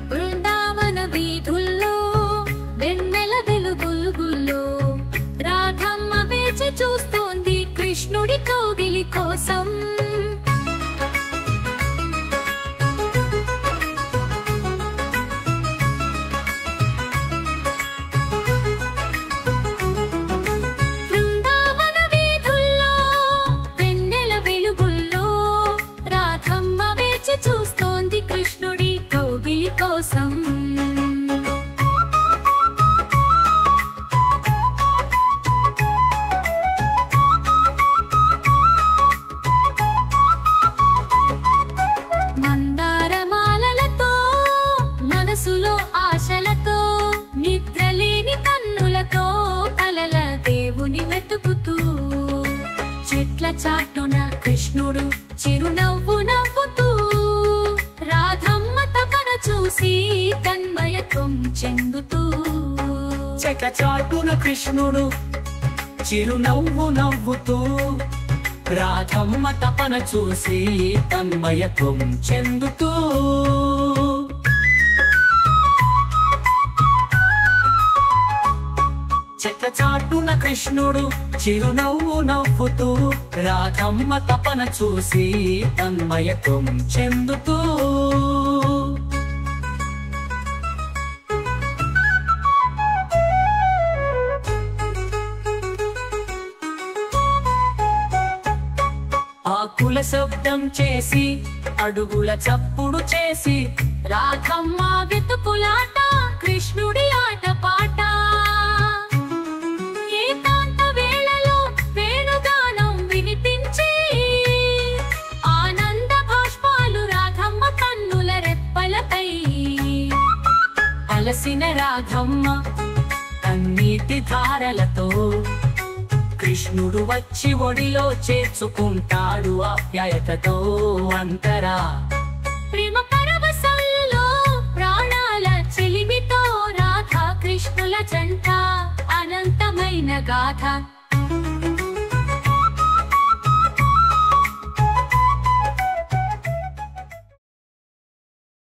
బృందావన వీధుల్లో వెన్నెల వెలుగుల్లో రాధమ్మ వేచి చూస్తోంది కృష్ణుడి కౌగిలి కోసం. చూస్తోంది కృష్ణుడి కౌగిలి కోసం. మందారమాలలతో మనసులో ఆశలతో నిద్రలేని కన్నులతో కలల దేవుని వెతుకుతూ చెట్ల చాటున కృష్ణుడు చిరునవ్వు నవ్వుతూ రాధమ్మ తపన చూసి తన్మయత్వం చెందుతూ. చెట్ల చాటున కృష్ణుడు చిరునవ్వు నవ్వుతూ రాధమ్మ తపన చూసి తన్మయత్వం చెందుతూ. చెట్ల చాటున కృష్ణుడు చిరునవ్వు నవ్వుతూ రాధమ్మ తపన చూసి తన్మయత్వం చెందుతూ. ఆకుల శబ్దం చేసి అడుగుల చప్పుడు చేసి రాధమ్మ వెతుకులాట కృష్ణుడి ఆట పాట. ఏకాంత వేళలో వేణుగానం వినిపించి ఆనంద భాష్పాలు రాధమ్మ కన్నుల రెప్పలపై. అలసిన రాధమ్మ కన్నీటి ధారలతో కృష్ణుడు వచ్చి ఒడిలో చేర్చుకుంటాడు ఆప్యాయతతో అంతరా. ప్రేమ పరవశంలో ప్రాణాల చెలిమితో రాధా కృష్ణుల జంట అనంతమైన గాథ.